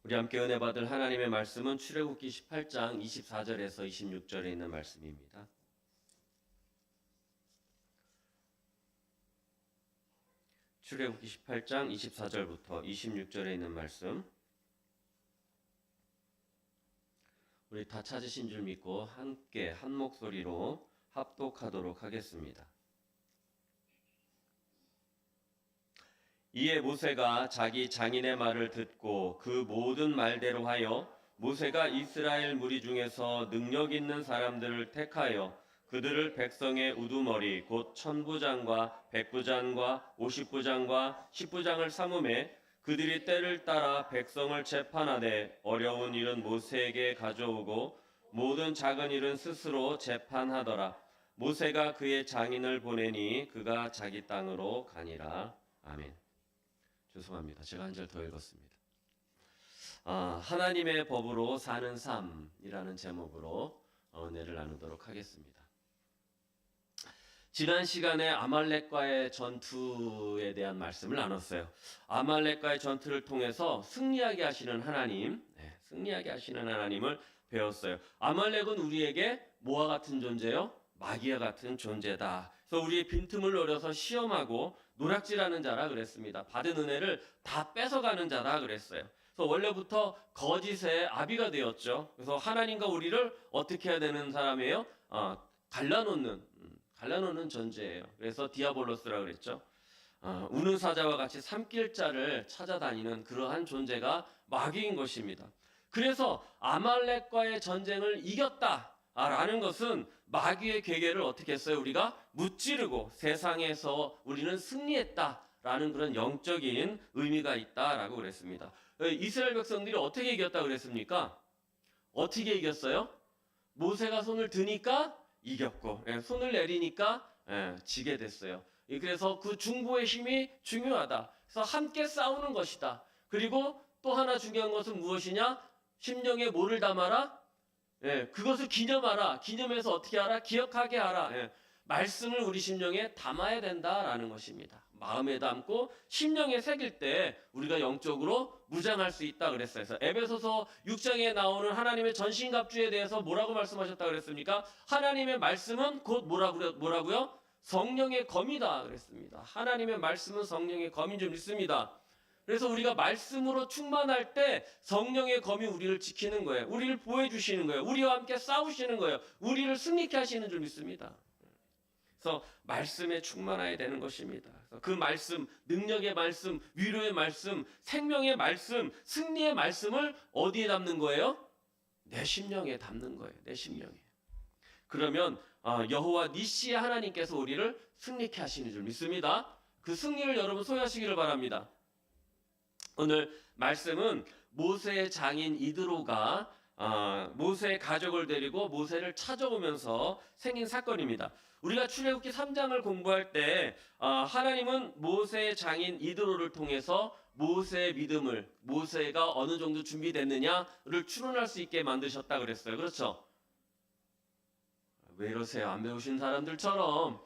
우리 함께 은혜 받을 하나님의 말씀은 출애굽기 18장 24절에서 26절에 있는 말씀입니다. 출애굽기 18장 24절부터 26절에 있는 말씀, 우리 다 찾으신 줄 믿고 함께 한 목소리로 합독하도록 하겠습니다. 이에 모세가 자기 장인의 말을 듣고 그 모든 말대로 하여 모세가 이스라엘 무리 중에서 능력 있는 사람들을 택하여 그들을 백성의 우두머리 곧 천부장과 백부장과 오십부장과 십부장을 삼음에 그들이 때를 따라 백성을 재판하되 어려운 일은 모세에게 가져오고 모든 작은 일은 스스로 재판하더라. 모세가 그의 장인을 보내니 그가 자기 땅으로 가니라. 아멘. 죄송합니다. 제가 한 절 더 읽었습니다. 하나님의 법으로 사는 삶이라는 제목으로 은혜를 나누도록 하겠습니다. 지난 시간에 아말렉과의 전투에 대한 말씀을 나눴어요. 아말렉과의 전투를 통해서 승리하게 하시는 하나님, 승리하게 하시는 하나님을 배웠어요. 아말렉은 우리에게 뭐와 같은 존재요? 마귀와 같은 존재다. 그래서 우리의 빈틈을 노려서 시험하고 노략질하는 자라 그랬습니다. 받은 은혜를 다 뺏어가는 자라 그랬어요. 그래서 원래부터 거짓의 아비가 되었죠. 그래서 하나님과 우리를 어떻게 해야 되는 사람이에요? 갈라놓는 존재예요. 그래서 디아볼로스라 그랬죠. 우는 사자와 같이 삼킬 자를 찾아다니는 그러한 존재가 마귀인 것입니다. 그래서 아말렉과의 전쟁을 이겼다라는 것은 마귀의 괴계를 어떻게 했어요? 우리가 무찌르고 세상에서 우리는 승리했다라는 그런 영적인 의미가 있다라고 그랬습니다. 이스라엘 백성들이 어떻게 이겼다고 그랬습니까? 어떻게 이겼어요? 모세가 손을 드니까 이겼고, 손을 내리니까 지게 됐어요. 그래서 그 중보의 힘이 중요하다. 그래서 함께 싸우는 것이다. 그리고 또 하나 중요한 것은 무엇이냐? 심령에 뭐를 담아라? 그것을 기념하라. 기념해서 어떻게 하라? 기억하게 하라. 말씀을 우리 심령에 담아야 된다라는 것입니다. 마음에 담고 심령에 새길 때 우리가 영적으로 무장할 수 있다 그랬어요. 그래서 에베소서 6장에 나오는 하나님의 전신갑주에 대해서 뭐라고 말씀하셨다 그랬습니까? 하나님의 말씀은 곧 뭐라고요? 성령의 검이다 그랬습니다. 하나님의 말씀은 성령의 검인 줄 믿습니다. 그래서 우리가 말씀으로 충만할 때 성령의 검이 우리를 지키는 거예요. 우리를 보호해 주시는 거예요. 우리와 함께 싸우시는 거예요. 우리를 승리케 하시는 줄 믿습니다. 그래서 말씀에 충만해야 되는 것입니다. 그래서 그 말씀, 능력의 말씀, 위로의 말씀, 생명의 말씀, 승리의 말씀을 어디에 담는 거예요? 내 심령에 담는 거예요. 내 심령에. 그러면 여호와 니시의 하나님께서 우리를 승리케 하시는 줄 믿습니다. 그 승리를 여러분 소유하시기를 바랍니다. 오늘 말씀은 모세의 장인 이드로가 모세의 가족을 데리고 모세를 찾아오면서 생긴 사건입니다. 우리가 출애굽기 3장을 공부할 때 하나님은 모세의 장인 이드로를 통해서 모세의 믿음을, 모세가 어느 정도 준비됐느냐를 추론할 수 있게 만드셨다 그랬어요. 그렇죠? 왜 이러세요? 안 배우신 사람들처럼.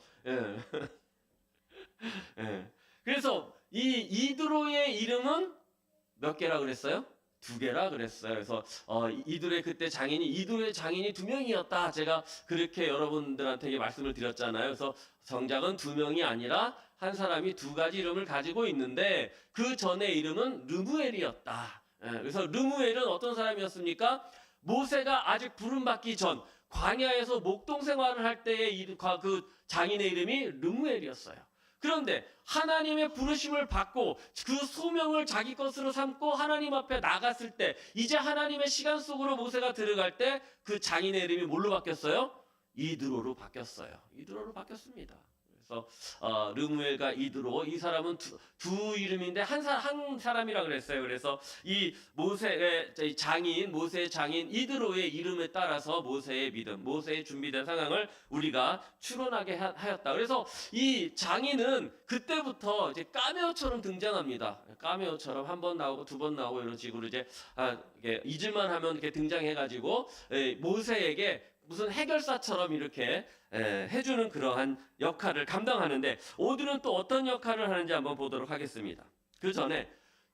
그래서 이 이드로의 이름은 몇 개라 그랬어요? 2개라 그랬어요. 그래서 이드로의 그때 장인이 이드로의 장인이 2명이었다. 제가 그렇게 여러분들한테 말씀을 드렸잖아요. 그래서 정작은 2명이 아니라 한 사람이 2가지 이름을 가지고 있는데 그 전의 이름은 르무엘이었다. 그래서 르무엘은 어떤 사람이었습니까? 모세가 아직 부름받기 전 광야에서 목동 생활을 할 때의 그 장인의 이름이 르무엘이었어요. 그런데 하나님의 부르심을 받고 그 소명을 자기 것으로 삼고 하나님 앞에 나갔을 때 이제 하나님의 시간 속으로 모세가 들어갈 때 그 장인의 이름이 뭘로 바뀌었어요? 이드로로 바뀌었어요. 이드로로 바뀌었습니다. 그래서 르무엘과 이드로 이 사람은 두 이름인데 한 사람이라 그랬어요. 그래서 이 모세의 장인 이드로의 이름에 따라서 모세의 믿음, 모세의 준비된 상황을 우리가 추론하게 하였다. 그래서 이 장인은 그때부터 이제 카메오처럼 등장합니다. 카메오처럼 한 번 나오고 2번 나오고 이런 식으로 이제 잊을만 하면 이렇게 등장해가지고 모세에게 무슨 해결사처럼 이렇게 해주는 그러한 역할을 감당하는데 오늘은 또 어떤 역할을 하는지 한번 보도록 하겠습니다. 그 전에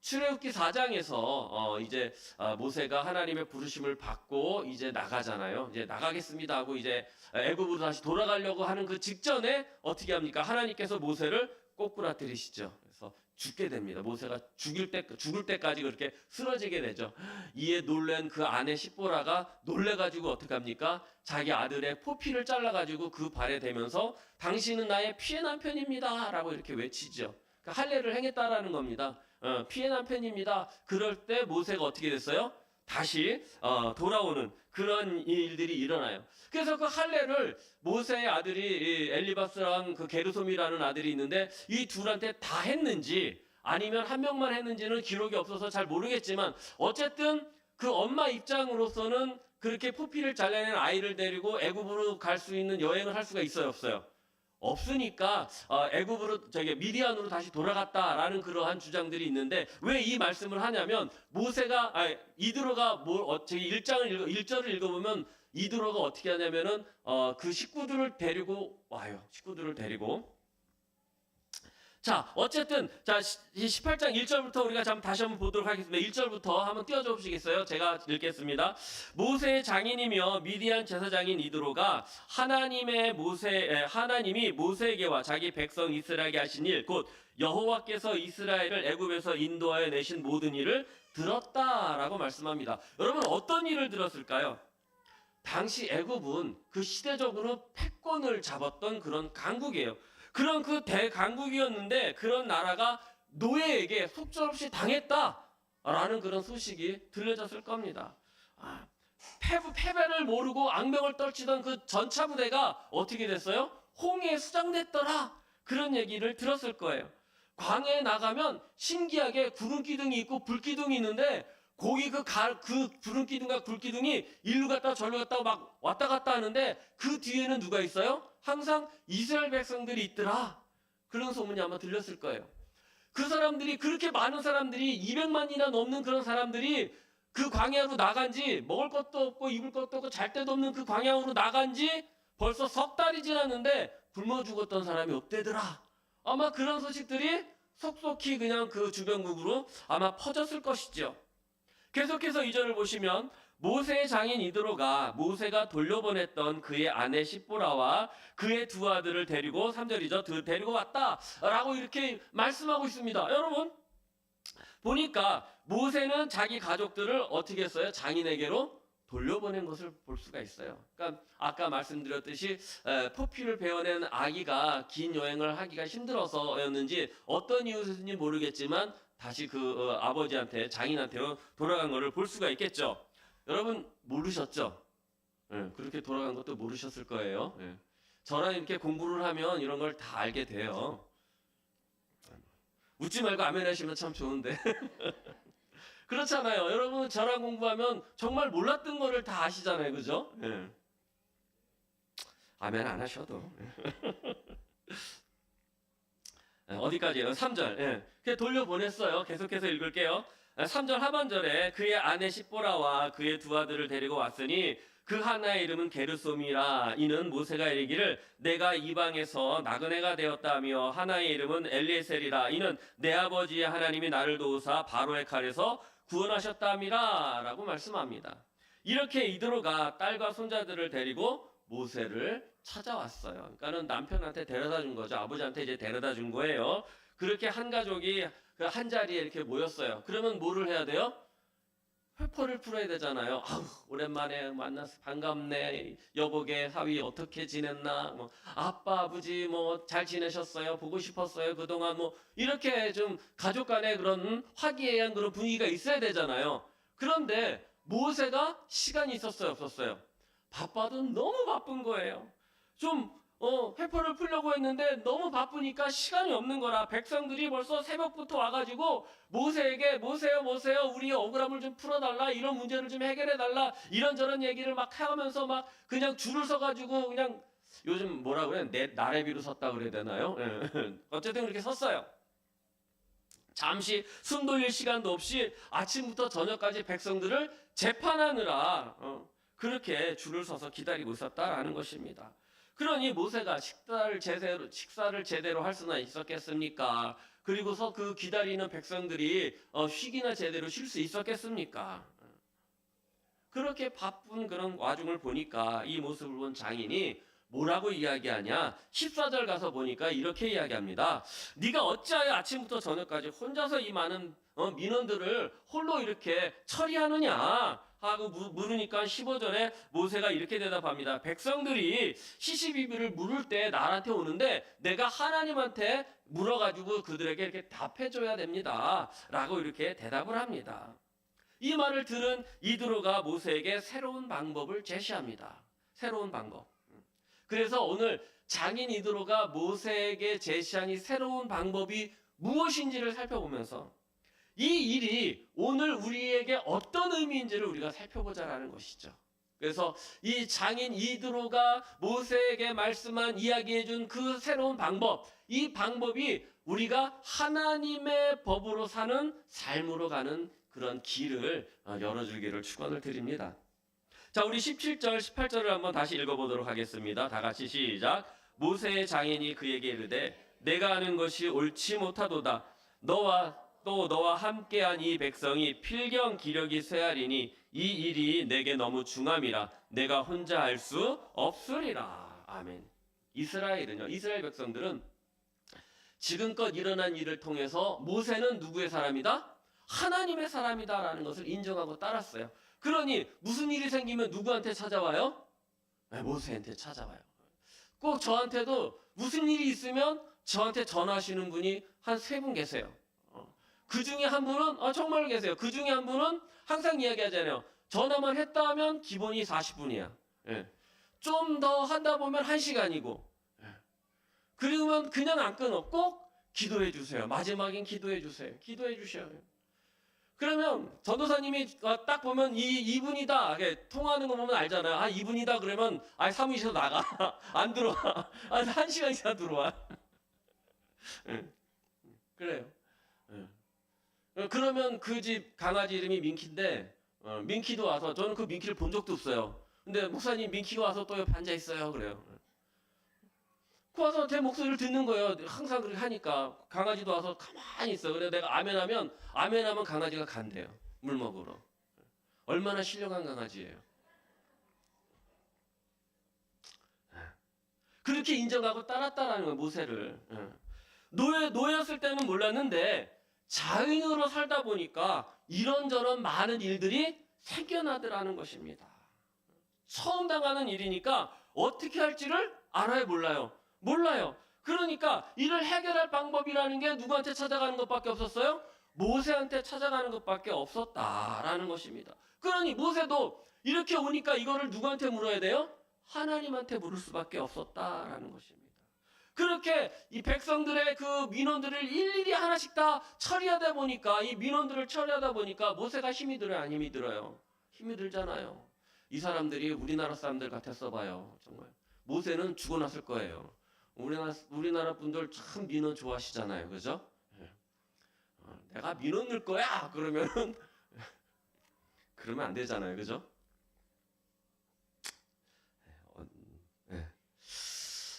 출애굽기 4장에서 이제 모세가 하나님의 부르심을 받고 이제 나가잖아요. 이제 나가겠습니다 하고 이제 애굽으로 다시 돌아가려고 하는 그 직전에 어떻게 합니까? 하나님께서 모세를 꼬꾸라뜨리시죠. 그래서 죽게 됩니다. 모세가 죽을 때까지 그렇게 쓰러지게 되죠. 이에 놀란 그 아내 십보라가 놀래가지고 어떻게 합니까? 자기 아들의 포피를 잘라가지고 그 발에 대면서 당신은 나의 피의 남편입니다라고 이렇게 외치죠. 그러니까 할례를 행했다라는 겁니다. 피의 남편입니다. 그럴 때 모세가 어떻게 됐어요? 다시 돌아오는 그런 일들이 일어나요. 그래서 그 할례를 모세의 아들이 엘리바스랑 그 게르솜이라는 아들이 있는데 이 둘한테 다 했는지 아니면 한 명만 했는지는 기록이 없어서 잘 모르겠지만 어쨌든 그 엄마 입장으로서는 그렇게 포피를 잘라낸 아이를 데리고 애굽으로 갈 수 있는 여행을 할 수가 있어요, 없어요? 없으니까 애굽으로 미디안으로 다시 돌아갔다라는 그러한 주장들이 있는데 왜 이 말씀을 하냐면 모세가 이드로가 1절을 읽어보면 이드로가 어떻게 하냐면은 그 식구들을 데리고 와요. 식구들을 데리고 자, 어쨌든 자, 18장 1절부터 우리가 다시 한번 보도록 하겠습니다. 1절부터 한번 띄워줘 보시겠어요? 제가 읽겠습니다. 모세의 장인이며 미디안 제사장인 이드로가 하나님이 모세에게와 자기 백성 이스라엘에게 하신 일, 곧 여호와께서 이스라엘을 애굽에서 인도하여 내신 모든 일을 들었다라고 말씀합니다. 여러분 어떤 일을 들었을까요? 당시 애굽은 그 시대적으로 패권을 잡았던 그런 강국이에요. 그런 그 대강국이었는데 그런 나라가 노예에게 속절없이 당했다라는 그런 소식이 들려졌을 겁니다. 패배를 모르고 악명을 떨치던 그 전차 부대가 어떻게 됐어요? 홍해에 수장됐더라. 그런 얘기를 들었을 거예요. 광야에 나가면 신기하게 구름 기둥이 있고 불 기둥이 있는데 거기 그 구름 기둥과 불 기둥이 일로 갔다 절로 갔다 막 왔다 갔다 하는데 그 뒤에는 누가 있어요? 항상 이스라엘 백성들이 있더라. 그런 소문이 아마 들렸을 거예요. 그 사람들이 그렇게 많은 사람들이 200만이나 넘는 그런 사람들이 그 광야로 나간 지 먹을 것도 없고 입을 것도 없고 잘 데도 없는 그 광야로 나간 지 벌써 석 달이 지났는데 굶어 죽었던 사람이 없대더라. 아마 그런 소식들이 속속히 그냥 그 주변국으로 아마 퍼졌을 것이죠. 계속해서 2절을 보시면 모세의 장인 이드로가 모세가 돌려보냈던 그의 아내 십보라와 그의 두 아들을 데리고 3절이죠. 데리고 왔다라고 이렇게 말씀하고 있습니다. 여러분 보니까 모세는 자기 가족들을 어떻게 했어요? 장인에게로 돌려보낸 것을 볼 수가 있어요. 그러니까 아까 말씀드렸듯이 포피를 베어낸 아기가 긴 여행을 하기가 힘들어서였는지 어떤 이유였는지 모르겠지만 다시 그 아버지한테 장인한테로 돌아간 것을 볼 수가 있겠죠. 여러분 모르셨죠? 그렇게 돌아간 것도 모르셨을 거예요. 저랑 이렇게 공부를 하면 이런 걸 다 알게 돼요. 웃지 말고 아멘 하시면 참 좋은데. 그렇잖아요. 여러분 저랑 공부하면 정말 몰랐던 거를 다 아시잖아요. 그죠? 아멘 안 하셔도. 어디까지예요? 3절. 돌려보냈어요. 계속해서 읽을게요. 3절 하반절에 그의 아내 십보라와 그의 두 아들을 데리고 왔으니 그 하나의 이름은 게르솜이라. 이는 모세가 이르기를 내가 이방에서 나그네가 되었다며 하나의 이름은 엘리에셀이라. 이는 내 아버지의 하나님이 나를 도우사 바로의 칼에서 구원하셨다미라 라고 말씀합니다. 이렇게 이드로가 딸과 손자들을 데리고 모세를 찾아왔어요. 그러니까는 남편한테 데려다 준 거죠. 아버지한테 이제 데려다 준 거예요. 그렇게 한 가족이 그 한 자리에 이렇게 모였어요. 그러면 뭐를 해야 돼요? 회포를 풀어야 되잖아요. 아우, 오랜만에 만나서 반갑네. 여보게 사위 어떻게 지냈나? 뭐 아빠 아버지 뭐 잘 지내셨어요? 보고 싶었어요. 그동안 뭐 이렇게 좀 가족 간의 그런 화기애애한 그런 분위기가 있어야 되잖아요. 그런데 모세가 시간이 있었어요, 없었어요? 바빠도 너무 바쁜 거예요. 좀 회포를 풀려고 했는데 너무 바쁘니까 시간이 없는 거라 백성들이 벌써 새벽부터 와가지고 모세에게 모세요 우리 억울함을 좀 풀어달라, 이런 문제를 좀 해결해달라, 이런저런 얘기를 막 하면서 막 그냥 줄을 서가지고 그냥 요즘 뭐라 그래? 나래비로 섰다 그래야 되나요? 어쨌든 그렇게 섰어요. 잠시 숨 돌릴 시간도 없이 아침부터 저녁까지 백성들을 재판하느라 그렇게 줄을 서서 기다리고 있었다라는 것입니다. 그러니 모세가 식사를 제대로 할 수나 있었겠습니까? 그리고서 그 기다리는 백성들이 쉬기나 제대로 쉴 수 있었겠습니까? 그렇게 바쁜 그런 와중을 보니까 이 모습을 본 장인이 뭐라고 이야기하냐? 14절 가서 보니까 이렇게 이야기합니다. 네가 어찌하여 아침부터 저녁까지 혼자서 이 많은 민원들을 홀로 이렇게 처리하느냐? 하고 물으니까 15절에 모세가 이렇게 대답합니다. 백성들이 시시비비를 물을 때 나한테 오는데 내가 하나님한테 물어가지고 그들에게 이렇게 답해줘야 됩니다. 라고 이렇게 대답을 합니다. 이 말을 들은 이드로가 모세에게 새로운 방법을 제시합니다. 새로운 방법. 그래서 오늘 장인 이드로가 모세에게 제시한 이 새로운 방법이 무엇인지를 살펴보면서 이 일이 오늘 우리에게 어떤 의미인지를 우리가 살펴보자라는 것이죠. 그래서 이 장인 이드로가 모세에게 말씀한 이야기해준 그 새로운 방법, 이 방법이 우리가 하나님의 법으로 사는 삶으로 가는 그런 길을 열어주기를 축원을 드립니다. 자, 우리 17절, 18절을 한번 다시 읽어보도록 하겠습니다. 다 같이 시작. 모세의 장인이 그에게 이르되 내가 하는 것이 옳지 못하도다. 너와 함께한 이 백성이 필경 기력이 쇠하리니 이 일이 내게 너무 중함이라 내가 혼자 할 수 없으리라. 아멘. 이스라엘 백성들은 지금껏 일어난 일을 통해서 모세는 누구의 사람이다? 하나님의 사람이다라는 것을 인정하고 따랐어요. 그러니 무슨 일이 생기면 누구한테 찾아와요? 모세한테 찾아와요. 꼭 저한테도 무슨 일이 있으면 저한테 전화하시는 분이 한 3분 계세요. 그 중에 한 분은 정말 계세요. 그 중에 한 분은 항상 이야기하잖아요. 전화만 했다 하면 기본이 40분이야. 좀 더 한다 보면 1시간이고. 그러면 그냥 안 끊어. 꼭 기도해 주세요. 마지막엔 기도해 주세요. 기도해 주셔요. 그러면 전도사님이 딱 보면 이분이다. 통화하는 거 보면 알잖아요. 이분이다 그러면 사무실에서 나가. 안 들어와. 1시간 이상 들어와. 그래요. 그러면 그 집 강아지 이름이 민키인데 민키도 와서 저는 그 민키를 본 적도 없어요. 근데 목사님 민키가 와서 또 옆에 앉아 있어요. 그래요. 그 와서 제 목소리를 듣는 거예요. 항상 그렇게 하니까 강아지도 와서 가만히 있어. 그래 내가 아멘하면 강아지가 간대요. 물 먹으러. 얼마나 신령한 강아지예요. 그렇게 인정하고 따랐다라는 거예요. 모세를. 노예였을 때는 몰랐는데 자유인으로 살다 보니까 이런저런 많은 일들이 생겨나더라는 것입니다. 처음 당하는 일이니까 어떻게 할지를 알아요, 몰라요. 그러니까 이를 해결할 방법이라는 게 누구한테 찾아가는 것밖에 없었어요? 모세한테 찾아가는 것밖에 없었다라는 것입니다. 그러니 모세도 이렇게 오니까 이거를 누구한테 물어야 돼요? 하나님한테 물을 수밖에 없었다라는 것입니다. 그렇게 이 백성들의 그 민원들을 일일이 하나씩 다 처리하다 보니까 이 민원들을 처리하다 보니까 모세가 힘이 들어요, 안 힘이 들어요? 힘이 들잖아요. 이 사람들이 우리나라 사람들 같았어 봐요. 정말. 모세는 죽어났을 거예요. 우리나라 분들 참 민원 좋아하시잖아요. 그죠? 내가 민원 넣을 거야! 그러면 안 되잖아요. 그죠?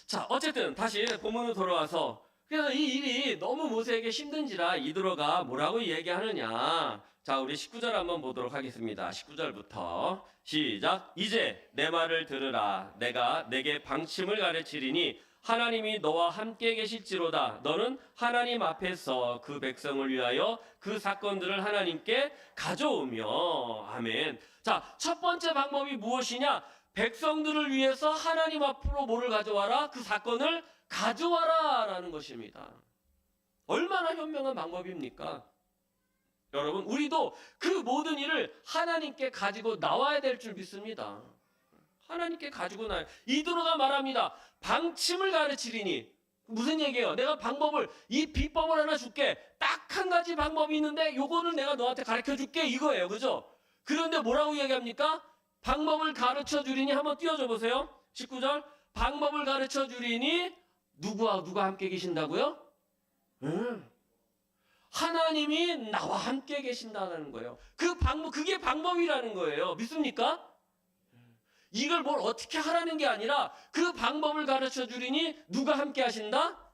자, 어쨌든 다시 본문으로 돌아와서 그래서 이 일이 너무 모세에게 힘든지라 이드로가 뭐라고 얘기하느냐. 자, 우리 19절 한번 보도록 하겠습니다. 19절부터 시작. 이제 내 말을 들으라. 내가 내게 방침을 가르치리니 하나님이 너와 함께 계실지로다. 너는 하나님 앞에서 그 백성을 위하여 그 사건들을 하나님께 가져오며. 아멘. 자, 첫 번째 방법이 무엇이냐? 백성들을 위해서 하나님 앞으로 뭐를 가져와라? 그 사건을 가져와라 라는 것입니다. 얼마나 현명한 방법입니까? 여러분, 우리도 그 모든 일을 하나님께 가지고 나와야 될 줄 믿습니다. 하나님께 가지고 나와요. 이드로가 말합니다. 방침을 가르치리니. 무슨 얘기예요? 내가 이 비법을 하나 줄게. 딱 한 가지 방법이 있는데 요거를 내가 너한테 가르쳐 줄게. 이거예요. 그죠? 그런데 뭐라고 얘기합니까? 방법을 가르쳐 주리니 한번 띄워줘 보세요. 19절. 방법을 가르쳐 주리니 누가 함께 계신다고요? 하나님이 나와 함께 계신다는 거예요. 그게 방법이라는 거예요. 믿습니까? 이걸 뭘 어떻게 하라는 게 아니라 그 방법을 가르쳐 주리니 누가 함께 하신다?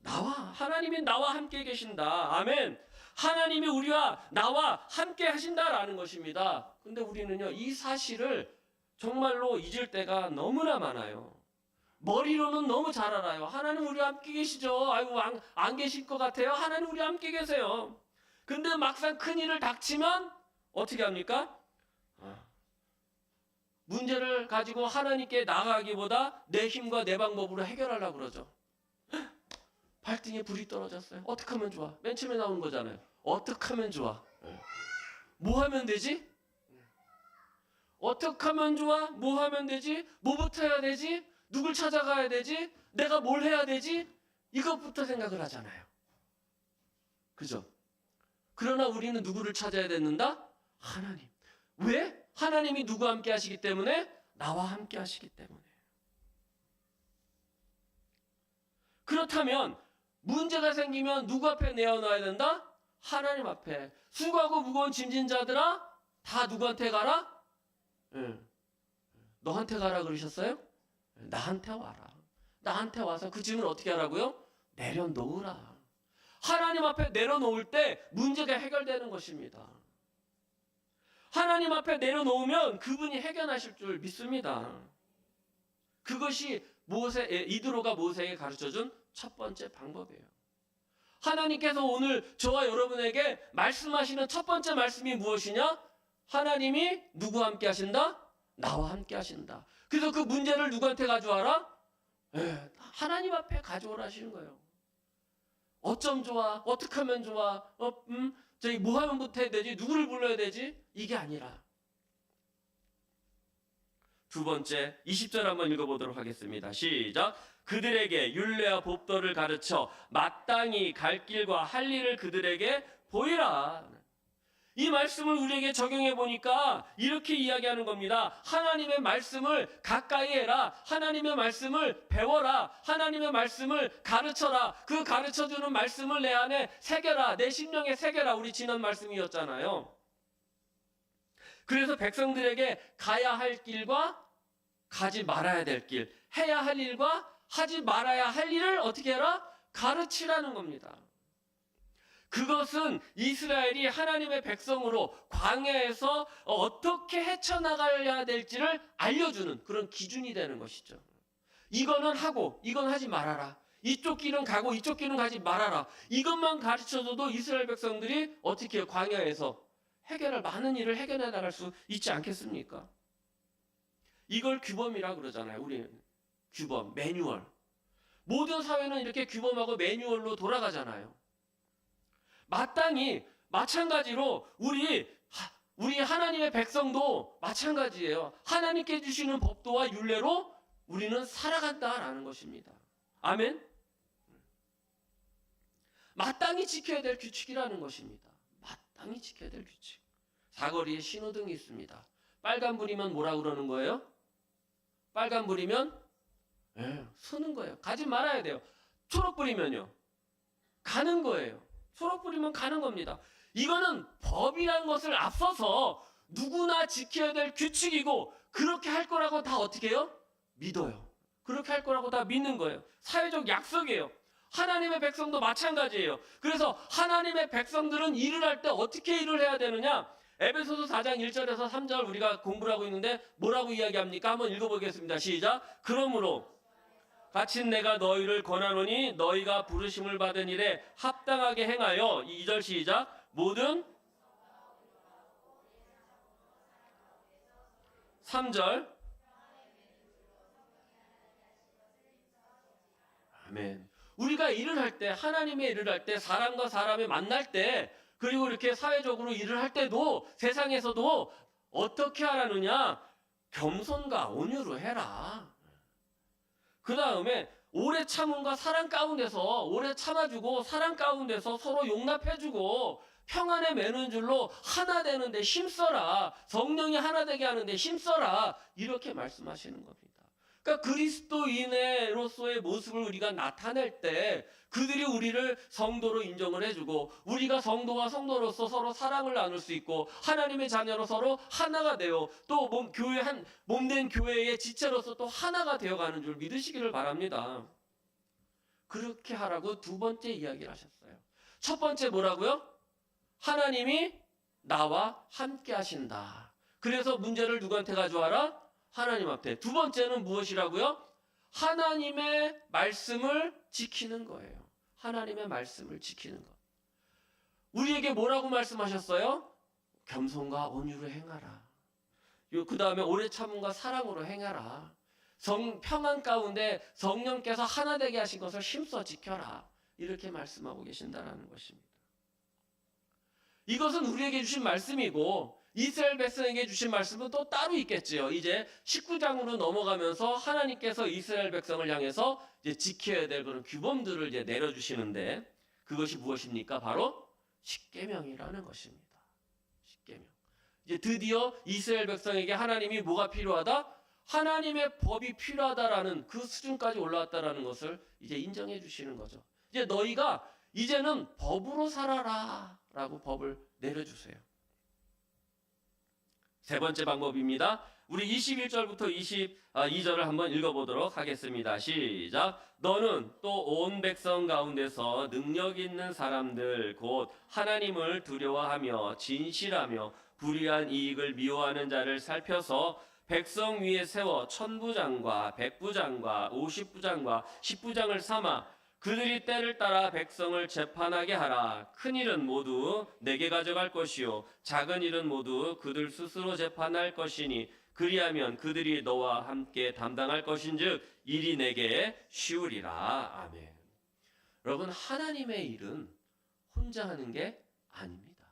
하나님이 나와 함께 계신다. 아멘. 하나님이 우리와 나와 함께 하신다라는 것입니다. 근데 우리는요, 이 사실을 정말로 잊을 때가 너무나 많아요. 머리로는 너무 잘 알아요. 하나님 우리와 함께 계시죠. 아이고, 안 계실 것 같아요. 하나님 우리와 함께 계세요. 근데 막상 큰일을 닥치면 어떻게 합니까? 문제를 가지고 하나님께 나가기보다 내 힘과 내 방법으로 해결하려고 그러죠. 발등에 불이 떨어졌어요. 어떻게 하면 좋아? 맨 처음에 나오는 거잖아요. 어떻게 하면 좋아? 뭐 하면 되지? 어떻게 하면 좋아? 뭐 하면 되지? 뭐부터 해야 되지? 누굴 찾아가야 되지? 내가 뭘 해야 되지? 이것부터 생각을 하잖아요. 그죠? 그러나 우리는 누구를 찾아야 된다? 하나님. 왜? 하나님이 누구와 함께 하시기 때문에? 나와 함께 하시기 때문에. 그렇다면 문제가 생기면 누구 앞에 내어놔야 된다? 하나님 앞에. 수고하고 무거운 짐진 자들아, 다 누구한테 가라? 너한테 가라 그러셨어요? 나한테 와라. 나한테 와서 그 짐을 어떻게 하라고요? 내려놓으라. 하나님 앞에 내려놓을 때 문제가 해결되는 것입니다. 하나님 앞에 내려놓으면 그분이 해결하실 줄 믿습니다. 그것이 이드로가 모세에게 가르쳐준 첫 번째 방법이에요. 하나님께서 오늘 저와 여러분에게 말씀하시는 첫 번째 말씀이 무엇이냐? 하나님이 누구와 함께 하신다? 나와 함께 하신다. 그래서 그 문제를 누구한테 가져와라? 하나님 앞에 가져오라 하시는 거예요. 어쩜 좋아? 어떻게 하면 좋아? 저기 뭐 하면 못해야 되지? 누구를 불러야 되지? 이게 아니라. 두 번째 20절 한번 읽어보도록 하겠습니다. 시작. 그들에게 율례와 법도를 가르쳐 마땅히 갈 길과 할 일을 그들에게 보이라. 이 말씀을 우리에게 적용해 보니까 이렇게 이야기하는 겁니다. 하나님의 말씀을 가까이 해라. 하나님의 말씀을 배워라. 하나님의 말씀을 가르쳐라. 그 가르쳐주는 말씀을 내 안에 새겨라. 내 심령에 새겨라. 우리 지난 말씀이었잖아요. 그래서 백성들에게 가야 할 길과 가지 말아야 될 길, 해야 할 일과 하지 말아야 할 일을 어떻게 해라? 가르치라는 겁니다. 그것은 이스라엘이 하나님의 백성으로 광야에서 어떻게 헤쳐나가야 될지를 알려주는 그런 기준이 되는 것이죠. 이거는 하고 이건 하지 말아라. 이쪽 길은 가고 이쪽 길은 가지 말아라. 이것만 가르쳐줘도 이스라엘 백성들이 어떻게 해요? 광야에서 많은 일을 해결해 나갈 수 있지 않겠습니까? 이걸 규범이라 그러잖아요. 우리는 규범, 매뉴얼. 모든 사회는 이렇게 규범하고 매뉴얼로 돌아가잖아요. 마땅히 마찬가지로 우리 하나님의 백성도 마찬가지예요. 하나님께 주시는 법도와 율례로 우리는 살아간다라는 것입니다. 아멘. 마땅히 지켜야 될 규칙이라는 것입니다. 마땅히 지켜야 될 규칙. 사거리에 신호등이 있습니다. 빨간불이면 뭐라 그러는 거예요? 빨간불이면 서는 거예요. 가지 말아야 돼요. 초록불이면요, 가는 거예요. 초록불이면 가는 겁니다. 이거는 법이라는 것을 앞서서 누구나 지켜야 될 규칙이고, 그렇게 할 거라고 다 어떻게 해요? 믿어요. 그렇게 할 거라고 다 믿는 거예요. 사회적 약속이에요. 하나님의 백성도 마찬가지예요. 그래서 하나님의 백성들은 일을 할 때 어떻게 일을 해야 되느냐? 에베소서 4장 1절에서 3절 우리가 공부를 하고 있는데 뭐라고 이야기합니까? 한번 읽어보겠습니다. 시작. 그러므로 같이 내가 너희를 권하노니 너희가 부르심을 받은 일에 합당하게 행하여, 2절 시작. 모든 3절. 아멘. 우리가 일을 할 때, 하나님의 일을 할 때, 사람과 사람이 만날 때, 그리고 이렇게 사회적으로 일을 할 때도, 세상에서도 어떻게 하라느냐? 겸손과 온유로 해라. 그 다음에 오래 참음과 사랑 가운데서 오래 참아주고, 사랑 가운데서 서로 용납해주고, 평안에 매는 줄로 하나 되는데 힘써라. 성령이 하나 되게 하는데 힘써라. 이렇게 말씀하시는 겁니다. 그러니까 그리스도인으로서의 모습을 우리가 나타낼 때 그들이 우리를 성도로 인정을 해주고, 우리가 성도와 성도로서 서로 사랑을 나눌 수 있고, 하나님의 자녀로 서로 하나가 되어 또 몸된 교회의 지체로서 또 하나가 되어가는 줄 믿으시기를 바랍니다. 그렇게 하라고 두 번째 이야기를 하셨어요. 첫 번째 뭐라고요? 하나님이 나와 함께 하신다. 그래서 문제를 누구한테 가져와라? 하나님 앞에. 두 번째는 무엇이라고요? 하나님의 말씀을 지키는 거예요. 하나님의 말씀을 지키는 것. 우리에게 뭐라고 말씀하셨어요? 겸손과 온유로 행하라. 그 다음에 오래 참음과 사랑으로 행하라. 평안 가운데 성령께서 하나 되게 하신 것을 힘써 지켜라. 이렇게 말씀하고 계신다는 것입니다. 이것은 우리에게 주신 말씀이고 이스라엘 백성에게 주신 말씀은 또 따로 있겠지요. 이제 19장으로 넘어가면서 하나님께서 이스라엘 백성을 향해서 이제 지켜야 될 그런 규범들을 이제 내려주시는데 그것이 무엇입니까? 바로 십계명이라는 것입니다. 십계명. 이제 드디어 이스라엘 백성에게 하나님이 뭐가 필요하다? 하나님의 법이 필요하다라는 그 수준까지 올라왔다라는 것을 이제 인정해 주시는 거죠. 이제 너희가 이제는 법으로 살아라라고 법을 내려주세요. 세 번째 방법입니다. 우리 21절부터 22절을 한번 읽어보도록 하겠습니다. 시작. 너는 또 온 백성 가운데서 능력 있는 사람들 곧 하나님을 두려워하며 진실하며 불의한 이익을 미워하는 자를 살펴서 백성 위에 세워 천부장과 백부장과 50부장과 10부장을 삼아 그들이 때를 따라 백성을 재판하게 하라. 큰 일은 모두 내게 가져갈 것이요 작은 일은 모두 그들 스스로 재판할 것이니 그리하면 그들이 너와 함께 담당할 것인즉 일이 내게 쉬우리라. 아멘. 여러분, 하나님의 일은 혼자 하는 게 아닙니다.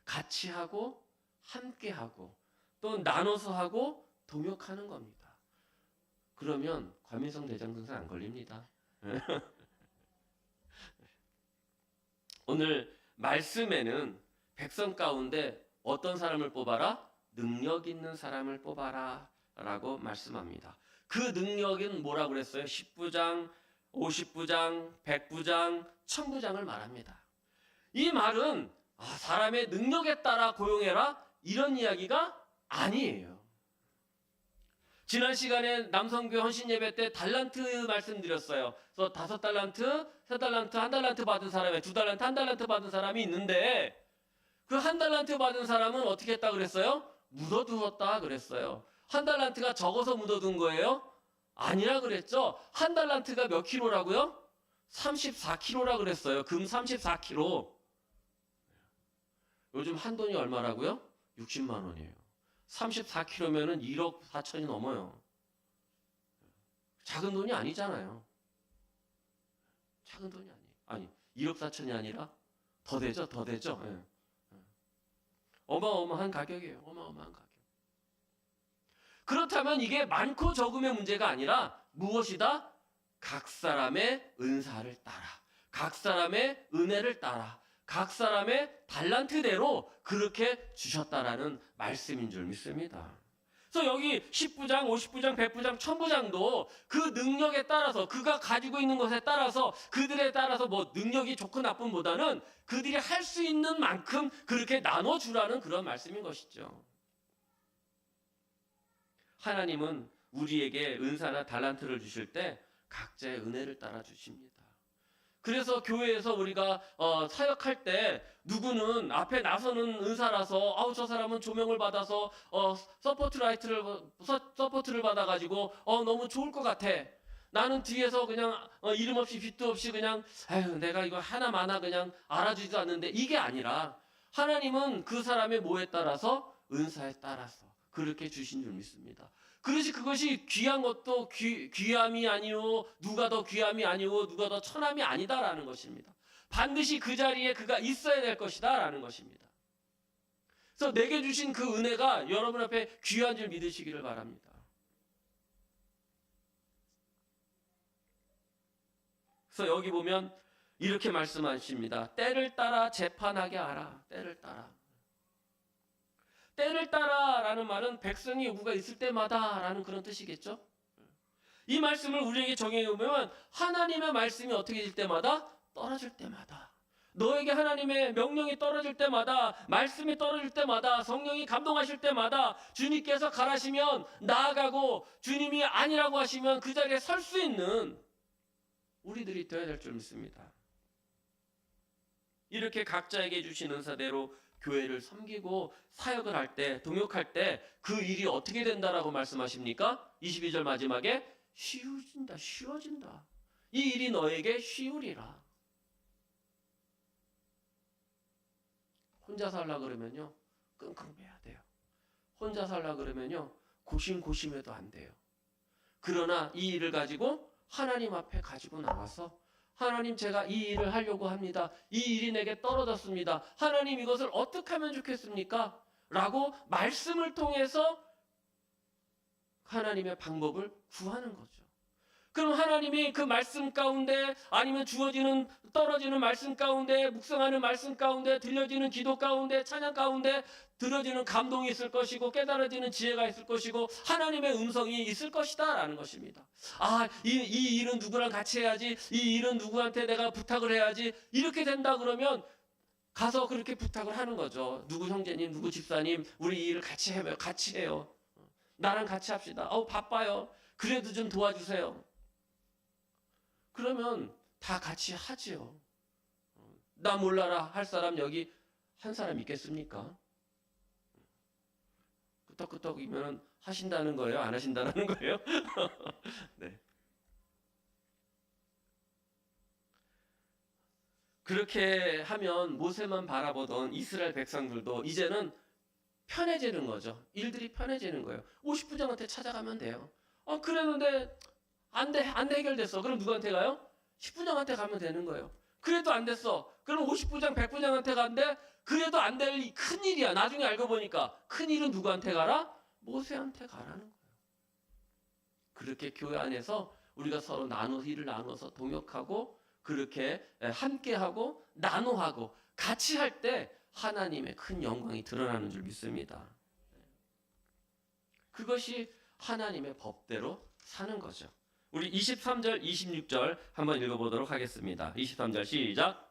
같이 하고 함께 하고 또 나눠서 하고 동역하는 겁니다. 그러면 과민성 대장증상 안 걸립니다. 오늘 말씀에는 백성 가운데 어떤 사람을 뽑아라? 능력 있는 사람을 뽑아라 라고 말씀합니다. 그 능력은 뭐라고 그랬어요? 10부장, 50부장, 100부장, 1000부장을 말합니다. 이 말은 사람의 능력에 따라 고용해라 이런 이야기가 아니에요. 지난 시간에 남성교회 헌신예배 때 달란트 말씀드렸어요. 그래서 5달란트, 3달란트, 1달란트 받은 사람에 2달란트, 1달란트 받은 사람이 있는데 그 1달란트 받은 사람은 어떻게 했다 그랬어요? 묻어두었다 그랬어요. 1달란트가 적어서 묻어둔 거예요? 아니라 그랬죠. 1달란트가 몇 킬로라고요? 34킬로라 그랬어요. 금 34킬로. 요즘 한돈이 얼마라고요? 60만 원이에요. 34kg면은 1억 4천이 넘어요. 작은 돈이 아니잖아요. 작은 돈이 아니 1억 4천이 아니라 더 되죠, 더 되죠. 예. 어마어마한 가격이에요. 어마어마한 가격. 그렇다면 이게 많고 적음의 문제가 아니라 무엇이다? 각 사람의 은사를 따라, 각 사람의 은혜를 따라, 각 사람의 달란트대로 그렇게 주셨다라는 말씀인 줄 믿습니다. 그래서 여기 10부장, 50부장, 100부장, 1000부장도 그 능력에 따라서 그가 가지고 있는 것에 따라서 그들에 따라서 뭐 능력이 좋고 나쁨보다는 그들이 할 수 있는 만큼 그렇게 나눠주라는 그런 말씀인 것이죠. 하나님은 우리에게 은사나 달란트를 주실 때 각자의 은혜를 따라 주십니다. 그래서 교회에서 우리가 사역할 때 누구는 앞에 나서는 은사라서 저 사람은 조명을 받아서 서포트를 받아가지고 너무 좋을 것 같아. 나는 뒤에서 그냥 이름 없이 빚도 없이 그냥 내가 이거 하나마나 그냥 알아주지도 않는데 이게 아니라 하나님은 그 사람의 뭐에 따라서 은사에 따라서 그렇게 주신 줄 믿습니다. 그것이 귀한 것도 귀함이 아니오 누가 더 귀함이 아니오 누가 더 천함이 아니다라는 것입니다. 반드시 그 자리에 그가 있어야 될 것이다라는 것입니다. 그래서 내게 주신 그 은혜가 여러분 앞에 귀한 줄 믿으시기를 바랍니다. 그래서 여기 보면 이렇게 말씀하십니다. 때를 따라 재판하게 하라. 때를 따라. 때를 따라라는 말은 백성이 요구가 있을 때마다라는 그런 뜻이겠죠. 이 말씀을 우리에게 적용해 보면 하나님의 말씀이 어떻게 될 때마다? 떨어질 때마다. 너에게 하나님의 명령이 떨어질 때마다, 말씀이 떨어질 때마다, 성령이 감동하실 때마다 주님께서 가라시면 나아가고 주님이 아니라고 하시면 그 자리에 설 수 있는 우리들이 되어야 될 줄 믿습니다. 이렇게 각자에게 주신 은사대로 교회를 섬기고 사역을 할 때, 동역할 때 그 일이 어떻게 된다라고 말씀하십니까? 22절 마지막에 쉬워진다, 쉬워진다. 이 일이 너에게 쉬우리라. 혼자 살라 그러면요, 끙끙 매야 돼요. 혼자 살라 그러면요, 고심고심해도 안 돼요. 그러나 이 일을 가지고 하나님 앞에 가지고 나가서 하나님, 제가 이 일을 하려고 합니다. 이 일이 내게 떨어졌습니다. 하나님, 이것을 어떻게 하면 좋겠습니까? 라고 말씀을 통해서 하나님의 방법을 구하는 거죠. 그럼 하나님이 그 말씀 가운데, 아니면 주어지는 떨어지는 말씀 가운데, 묵상하는 말씀 가운데, 들려지는 기도 가운데, 찬양 가운데 들어지는 감동이 있을 것이고 깨달아지는 지혜가 있을 것이고 하나님의 음성이 있을 것이다 라는 것입니다. 아, 이 일은 누구랑 같이 해야지, 이 일은 누구한테 내가 부탁을 해야지, 이렇게 된다 그러면 가서 그렇게 부탁을 하는 거죠. 누구 형제님, 누구 집사님, 우리 이 일을 같이 해요. 같이 해요. 나랑 같이 합시다. 바빠요. 그래도 좀 도와주세요. 그러면 다 같이 하지요. 나 몰라라 할 사람 여기 한 사람 있겠습니까? 끄떡끄떡이면 하신다는 거예요? 안 하신다는 거예요? 네. 그렇게 하면 모세만 바라보던 이스라엘 백성들도 이제는 편해지는 거죠. 일들이 편해지는 거예요. 50부장한테 찾아가면 돼요. 그랬는데 안 해결됐어. 그럼 누구한테 가요? 10부장한테 가면 되는 거예요. 그래도 안 됐어. 그럼 50부장, 100부장한테 간대. 그래도 안 될 큰일이야. 나중에 알고 보니까 큰일은 누구한테 가라? 모세한테 가라는 거예요. 그렇게 교회 안에서 우리가 서로 일을 나눠서 동역하고 그렇게 함께하고 나눠하고 같이 할 때 하나님의 큰 영광이 드러나는 줄 믿습니다. 그것이 하나님의 법대로 사는 거죠. 우리 23절, 26절 한번 읽어보도록 하겠습니다. 23절 시작.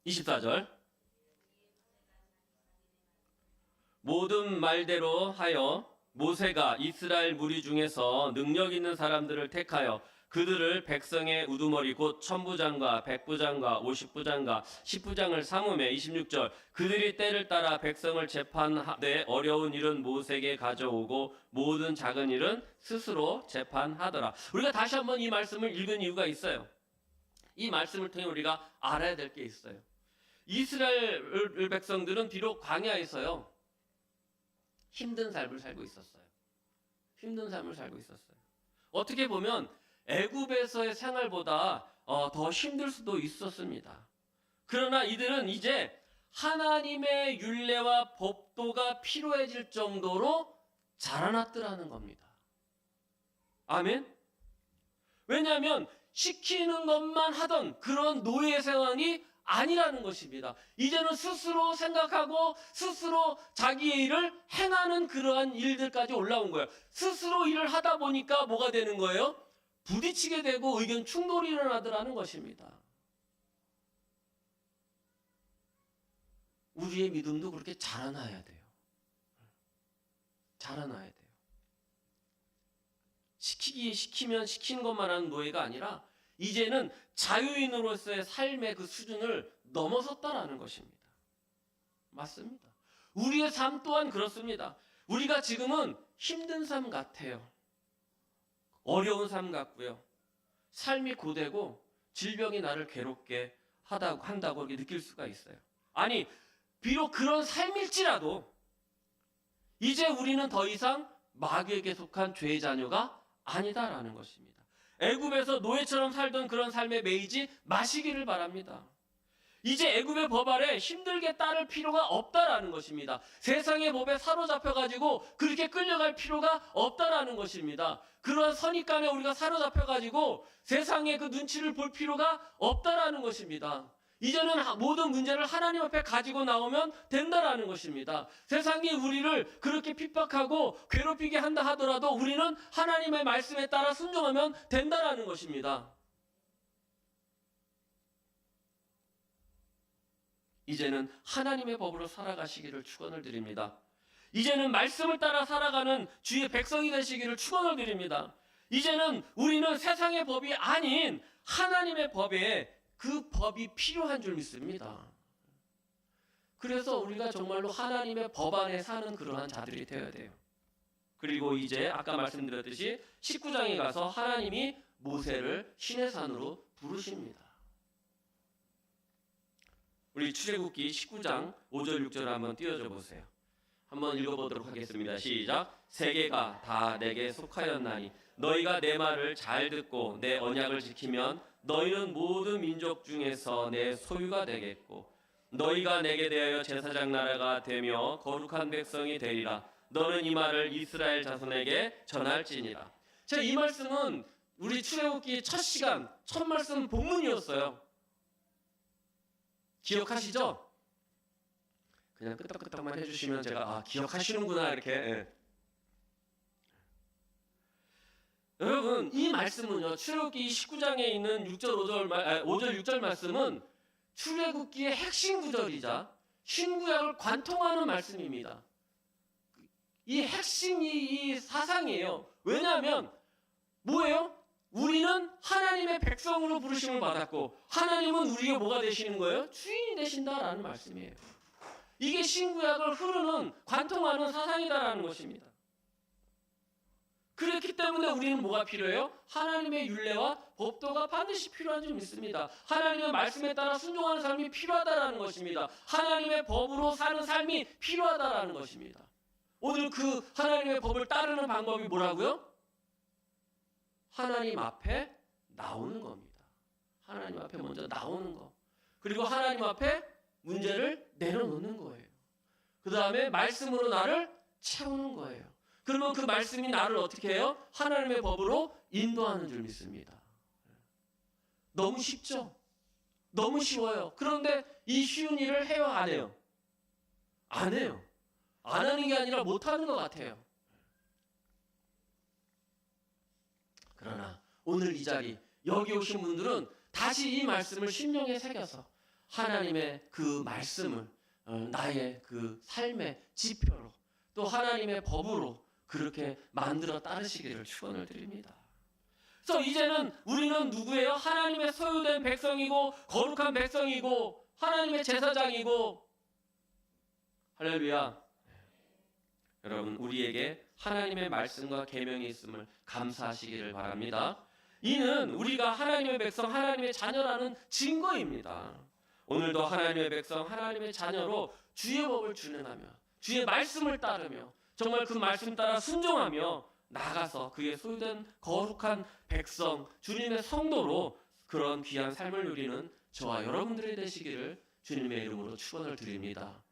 (24절) 모든 말대로 하여 모세가 이스라엘 무리 중에서 능력 있는 사람들을 택하여 그들을 백성의 우두머리 곧 천부장과 백부장과 50부장과 10부장을 삼음해 26절 그들이 때를 따라 백성을 재판하되 어려운 일은 모세에게 가져오고 모든 작은 일은 스스로 재판하더라. 우리가 다시 한번 이 말씀을 읽은 이유가 있어요. 이 말씀을 통해 우리가 알아야 될 게 있어요. 이스라엘 백성들은 비록 광야에서요 힘든 삶을 살고 있었어요. 힘든 삶을 살고 있었어요. 어떻게 보면 애굽에서의 생활보다 더 힘들 수도 있었습니다. 그러나 이들은 이제 하나님의 율례와 법도가 필요해질 정도로 자라났더라는 겁니다. 아멘? 왜냐하면 시키는 것만 하던 그런 노예 상황이 아니라는 것입니다. 이제는 스스로 생각하고 스스로 자기의 일을 행하는 그러한 일들까지 올라온 거예요. 스스로 일을 하다 보니까 뭐가 되는 거예요? 부딪히게 되고 의견 충돌이 일어나더라는 것입니다. 우리의 믿음도 그렇게 자라나야 돼요. 자라나야 돼요. 시키면 시키는 것만 하는 노예가 아니라 이제는 자유인으로서의 삶의 그 수준을 넘어섰다라는 것입니다. 맞습니다. 우리의 삶 또한 그렇습니다. 우리가 지금은 힘든 삶 같아요. 어려운 삶 같고요. 삶이 고되고 질병이 나를 괴롭게 한다고 이렇게 느낄 수가 있어요. 아니, 비록 그런 삶일지라도 이제 우리는 더 이상 마귀에게 속한 죄의 자녀가 아니다라는 것입니다. 애굽에서 노예처럼 살던 그런 삶에 매이지 마시기를 바랍니다. 이제 애굽의 법 아래 힘들게 따를 필요가 없다라는 것입니다. 세상의 법에 사로잡혀가지고 그렇게 끌려갈 필요가 없다라는 것입니다. 그러한 선입관에 우리가 사로잡혀가지고 세상의 그 눈치를 볼 필요가 없다라는 것입니다. 이제는 모든 문제를 하나님 앞에 가지고 나오면 된다라는 것입니다. 세상이 우리를 그렇게 핍박하고 괴롭히게 한다 하더라도 우리는 하나님의 말씀에 따라 순종하면 된다라는 것입니다. 이제는 하나님의 법으로 살아가시기를 축원을 드립니다. 이제는 말씀을 따라 살아가는 주의 백성이 되시기를 축원을 드립니다. 이제는 우리는 세상의 법이 아닌 하나님의 법에 그 법이 필요한 줄 믿습니다. 그래서 우리가 정말로 하나님의 법 안에 사는 그러한 자들이 되어야 돼요. 그리고 이제 아까 말씀드렸듯이 19장에 가서 하나님이 모세를 시내산으로 부르십니다. 우리 출애굽기 19장 5절 6절 한번 띄워줘 보세요. 한번 읽어보도록 하겠습니다. 시작. 세계가 다 내게 속하였나니 너희가 내 말을 잘 듣고 내 언약을 지키면 너희는 모든 민족 중에서 내 소유가 되겠고 너희가 내게 대하여 제사장 나라가 되며 거룩한 백성이 되리라. 너는 이 말을 이스라엘 자손에게 전할지니라. 자, 이 말씀은 우리 출애굽기 첫 시간, 첫 말씀 본문이었어요. 기억하시죠? 그냥 끄떡끄떡만 해주시면 제가 기억하시는구나 이렇게. 예. 여러분, 이 말씀은요, 출애굽기 19장에 있는 5절 6절 말씀은 출애굽기의 핵심 구절이자 신구약을 관통하는 말씀입니다. 이 핵심이 이 사상이에요. 왜냐하면 뭐예요? 우리는 하나님의 백성으로 부르심을 받았고 하나님은 우리에게 뭐가 되시는 거예요? 주인이 되신다라는 말씀이에요. 이게 신구약을 흐르는 관통하는 사상이다라는 것입니다. 그렇기 때문에 우리는 뭐가 필요해요? 하나님의 율례와 법도가 반드시 필요한 줄 믿습니다. 하나님의 말씀에 따라 순종하는 삶이 필요하다라는 것입니다. 하나님의 법으로 사는 삶이 필요하다라는 것입니다. 오늘 그 하나님의 법을 따르는 방법이 뭐라고요? 하나님 앞에 나오는 겁니다. 하나님 앞에 먼저 나오는 거. 그리고 하나님 앞에 문제를 내려놓는 거예요. 그 다음에 말씀으로 나를 채우는 거예요. 그러면 그 말씀이 나를 어떻게 해요? 하나님의 법으로 인도하는 줄 믿습니다. 너무 쉽죠? 너무 쉬워요. 그런데 이 쉬운 일을 해요, 안 해요? 안 해요. 안 하는 게 아니라 못 하는 것 같아요. 그러나 오늘 이 자리 여기 오신 분들은 다시 이 말씀을 심령에 새겨서 하나님의 그 말씀을 나의 그 삶의 지표로 또 하나님의 법으로 그렇게 만들어 따르시기를 축원을 드립니다. 그래서 이제는 우리는 누구예요? 하나님의 소유된 백성이고 거룩한 백성이고 하나님의 제사장이고. 할렐루야. 여러분, 우리에게 하나님의 말씀과 계명이 있음을 감사하시기를 바랍니다. 이는 우리가 하나님의 백성, 하나님의 자녀라는 증거입니다. 오늘도 하나님의 백성, 하나님의 자녀로 주의 법을 준행하며 주의 말씀을 따르며 정말 그 말씀 따라 순종하며 나가서 그의 소유된 거룩한 백성, 주님의 성도로 그런 귀한 삶을 누리는 저와 여러분들이 되시기를 주님의 이름으로 축원을 드립니다.